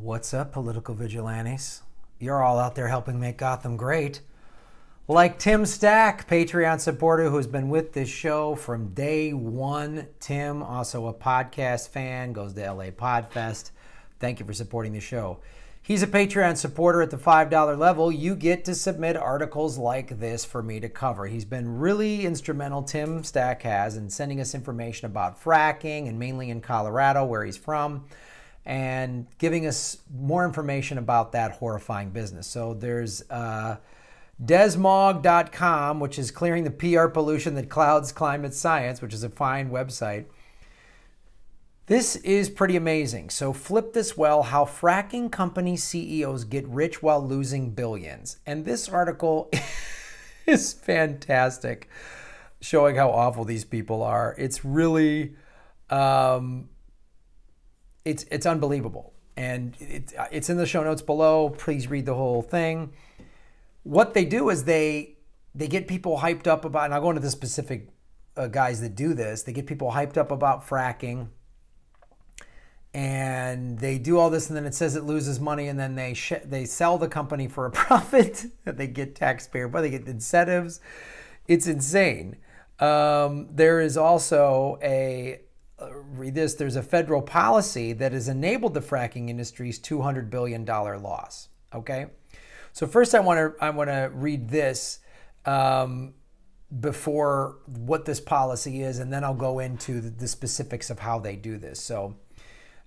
What's up, political vigilantes? You're all out there helping make Gotham great. Like Tim Stack, Patreon supporter who's been with this show from day one. Tim, also a podcast fan, goes to LA Podfest. Thank you for supporting the show. He's a Patreon supporter at the $5 level. You get to submit articles like this for me to cover. He's been really instrumental, Tim Stack has, in sending us information about fracking, and mainly in Colorado, where he's from, and giving us more information about that horrifying business. So there's DeSmog.com, which is clearing the PR pollution that clouds climate science, which is a fine website. This is pretty amazing. So flip this well, how fracking company CEOs get rich while losing billions. And this article is fantastic, showing how awful these people are. It's really, it's unbelievable. And it's in the show notes below. Please read the whole thing. What they do is they get people hyped up about, and I'll go into the specific guys that do this. They get people hyped up about fracking, and they do all this, and then it says it loses money, and then they sell the company for a profit. They get taxpayer, but they get incentives. It's insane. There is also read this, there's a federal policy that has enabled the fracking industry's $200 billion loss. Okay? So first I want to read this before what this policy is, and then I'll go into the specifics of how they do this. So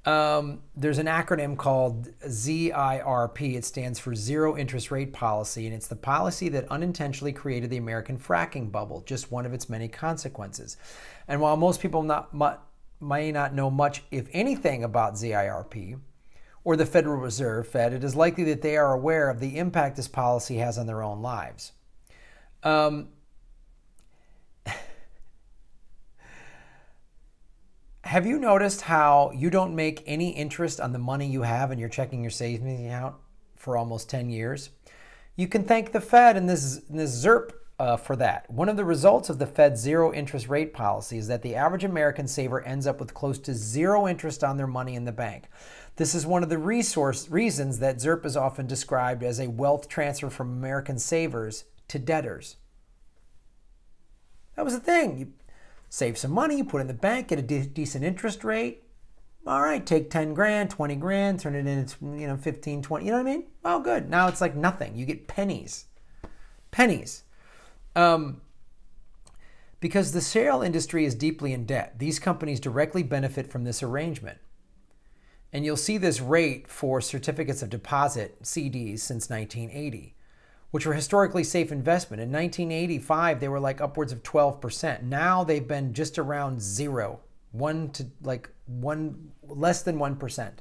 there's an acronym called ZIRP. It stands for Zero Interest Rate Policy, and it's the policy that unintentionally created the American fracking bubble, just one of its many consequences. And while most people may not know much, if anything, about ZIRP or the Federal Reserve, Fed, it is likely that they are aware of the impact this policy has on their own lives. Have you noticed how you don't make any interest on the money you have and you're checking your savings account for almost 10 years? You can thank the Fed and this ZIRP for that. One of the results of the Fed's zero interest rate policy is that the average American saver ends up with close to zero interest on their money in the bank. This is one of the reasons that ZIRP is often described as a wealth transfer from American savers to debtors. That was the thing. You save some money, you put it in the bank, get a decent interest rate. All right, take 10 grand, 20 grand, turn it into 15, 20, you know what I mean? Oh, good. Now it's like nothing. You get pennies. Pennies. Because the shale industry is deeply in debt, these companies directly benefit from this arrangement. And you'll see this rate for certificates of deposit, CDs, since 1980, which were historically safe investment. In 1985, they were like upwards of 12%. Now they've been just around zero, less than 1%.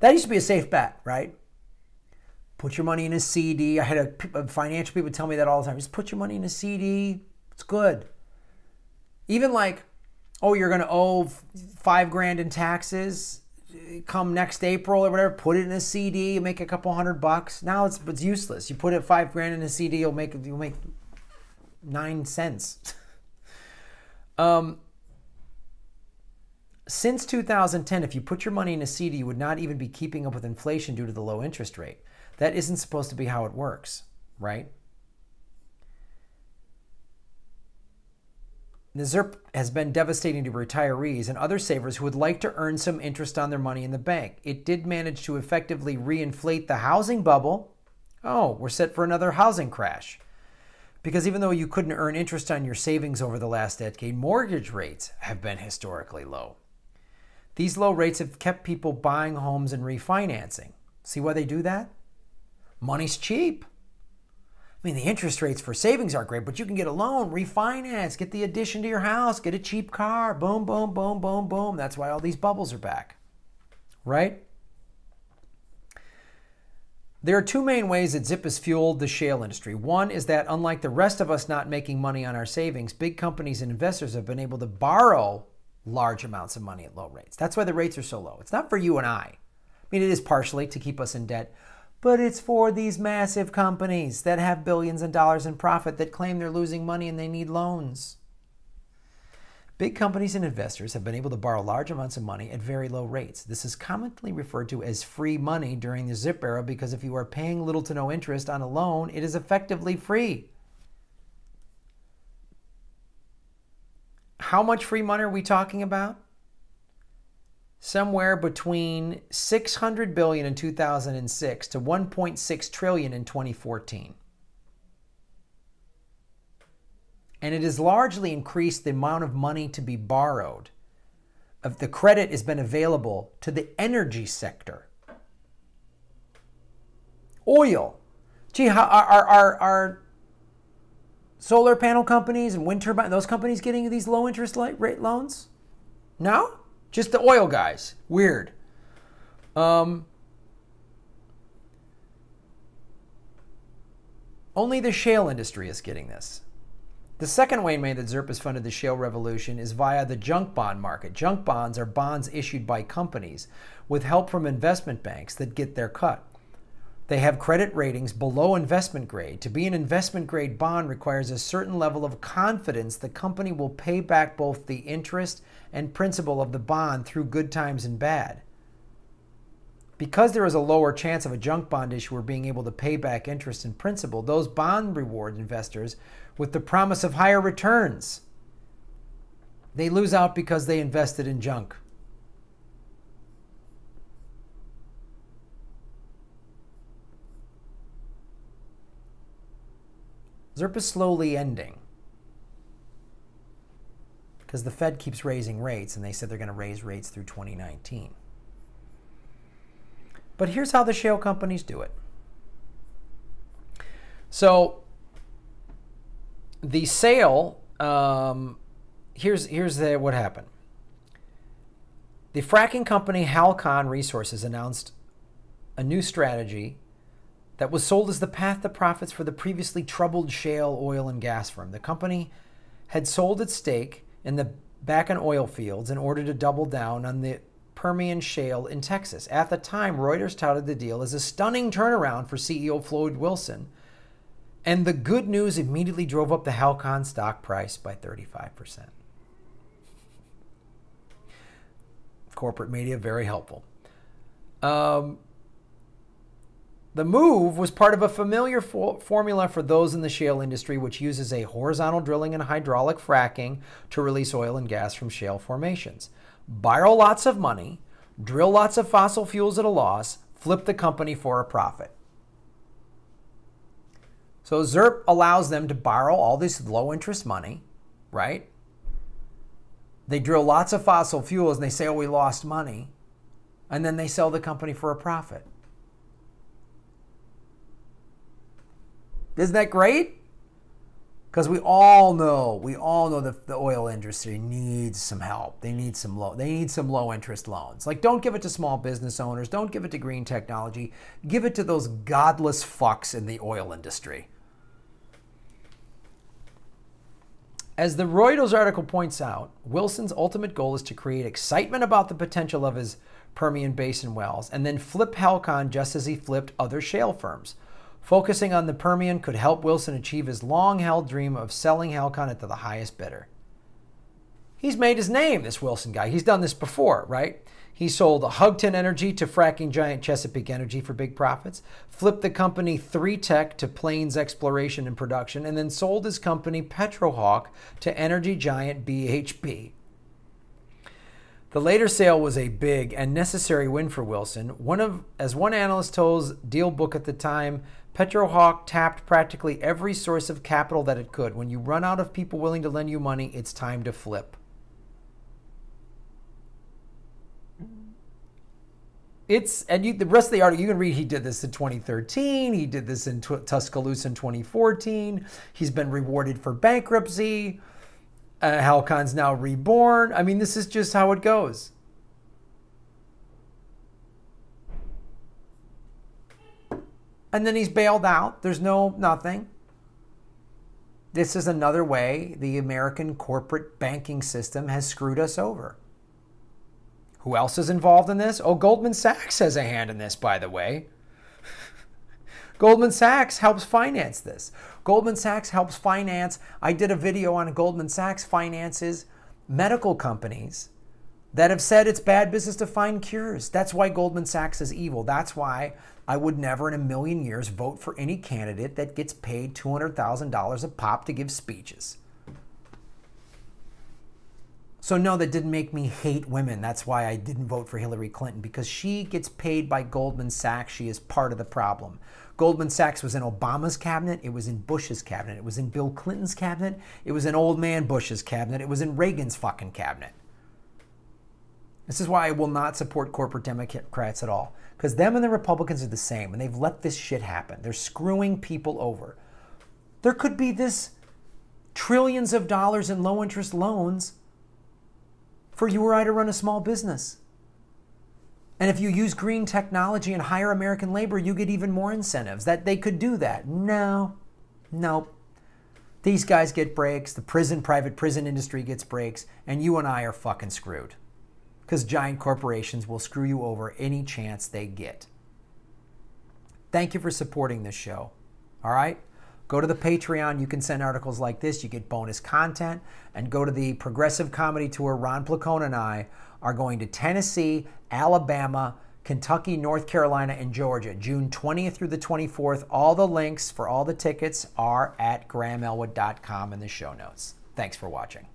That used to be a safe bet, right? Put your money in a CD. I had a financial people tell me that all the time. Just put your money in a CD. It's good. Even like, oh, you're going to owe $5 grand in taxes come next April or whatever. Put it in a CD. You make a couple $100. Now it's useless. You put it $5 grand in a CD. You'll make 9 cents. Since 2010, if you put your money in a CD, you would not even be keeping up with inflation due to the low interest rate. That isn't supposed to be how it works, right? The ZIRP has been devastating to retirees and other savers who would like to earn some interest on their money in the bank. It did manage to effectively reinflate the housing bubble. Oh, we're set for another housing crash. Because even though you couldn't earn interest on your savings over the last decade, mortgage rates have been historically low. These low rates have kept people buying homes and refinancing. See why they do that? Money's cheap. I mean, the interest rates for savings aren't great, but you can get a loan, refinance, get the addition to your house, get a cheap car, boom, boom, boom, boom, boom. That's why all these bubbles are back, right? There are two main ways that ZIRP has fueled the shale industry. One is that unlike the rest of us not making money on our savings, big companies and investors have been able to borrow large amounts of money at low rates. That's why the rates are so low. It's not for you and I. I mean, it is partially to keep us in debt, but it's for these massive companies that have billions of dollars in profit that claim they're losing money and they need loans. Big companies and investors have been able to borrow large amounts of money at very low rates. This is commonly referred to as free money during the ZIRP era because if you are paying little to no interest on a loan, it is effectively free. How much free money are we talking about? Somewhere between $600 billion in 2006 to $1.6 trillion in 2014. And it has largely increased the amount of money to be borrowed. The credit has been available to the energy sector. Oil. Gee, are solar panel companies and wind turbine, those companies getting these low interest rate loans? No? Just the oil guys. Weird. Only the shale industry is getting this. The second way that ZIRP has funded the shale revolution is via the junk bond market. Junk bonds are bonds issued by companies with help from investment banks that get their cut. They have credit ratings below investment grade. To be an investment grade bond requires a certain level of confidence the company will pay back both the interest and principal of the bond through good times and bad. Because there is a lower chance of a junk bond issuer being able to pay back interest and principal, those bond reward investors with the promise of higher returns. They lose out because they invested in junk. ZIRP is slowly ending because the Fed keeps raising rates, and they said they're going to raise rates through 2019. But here's how the shale companies do it. So the sale, here's what happened. The fracking company Halcon Resources announced a new strategy that was sold as the path to profits for the previously troubled shale oil and gas firm. The company had sold its stake in the Bakken oil fields in order to double down on the Permian shale in Texas. At the time, Reuters touted the deal as a stunning turnaround for CEO Floyd Wilson, and the good news immediately drove up the Halcon stock price by 35%. Corporate media, very helpful. The move was part of a familiar formula for those in the shale industry, which uses a horizontal drilling and hydraulic fracking to release oil and gas from shale formations. Borrow lots of money, drill lots of fossil fuels at a loss, flip the company for a profit. So ZIRP allows them to borrow all this low interest money, right? They drill lots of fossil fuels and they say, oh, we lost money. And then they sell the company for a profit. Isn't that great? Because we all know that the oil industry needs some help. They need some low interest loans. Like, don't give it to small business owners. Don't give it to green technology. Give it to those godless fucks in the oil industry. As the Reuters article points out, Wilson's ultimate goal is to create excitement about the potential of his Permian Basin wells and then flip Halcon just as he flipped other shale firms. Focusing on the Permian could help Wilson achieve his long-held dream of selling Halcon to the highest bidder. He's made his name, this Wilson guy. He's done this before, right? He sold Hugton Energy to fracking giant Chesapeake Energy for big profits, flipped the company 3Tech to Plains Exploration and Production, and then sold his company Petrohawk to energy giant BHP. The later sale was a big and necessary win for Wilson. As one analyst told Deal Book at the time, Petrohawk tapped practically every source of capital that it could. When you run out of people willing to lend you money, it's time to flip. The rest of the article, you can read, he did this in 2013. He did this in Tuscaloosa in 2014. He's been rewarded for bankruptcy. Halcon's now reborn. I mean, this is just how it goes. And then he's bailed out. There's nothing. This is another way the American corporate banking system has screwed us over. Who else is involved in this? Oh, Goldman Sachs has a hand in this, by the way. Goldman Sachs helps finance this. Goldman Sachs helps finance. I did a video on Goldman Sachs finances medical companies that have said it's bad business to find cures. That's why Goldman Sachs is evil. That's why I would never in a million years vote for any candidate that gets paid $200,000 a pop to give speeches. So no, that didn't make me hate women. That's why I didn't vote for Hillary Clinton, because she gets paid by Goldman Sachs. She is part of the problem. Goldman Sachs was in Obama's cabinet. It was in Bush's cabinet. It was in Bill Clinton's cabinet. It was in old man Bush's cabinet. It was in Reagan's fucking cabinet. This is why I will not support corporate Democrats at all, because them and the Republicans are the same, and they've let this shit happen. They're screwing people over. There could be this trillions of dollars in low interest loans for you or I to run a small business. And if you use green technology and hire American labor, you get even more incentives. That they could do that. No, nope. These guys get breaks, the private prison industry gets breaks, and you and I are fucking screwed. Because giant corporations will screw you over any chance they get. Thank you for supporting this show. All right? Go to the Patreon. You can send articles like this. You get bonus content. And go to the Progressive Comedy Tour. Ron Placone and I are going to Tennessee, Alabama, Kentucky, North Carolina, and Georgia, June 20th through the 24th. All the links for all the tickets are at grahamelwood.com in the show notes. Thanks for watching.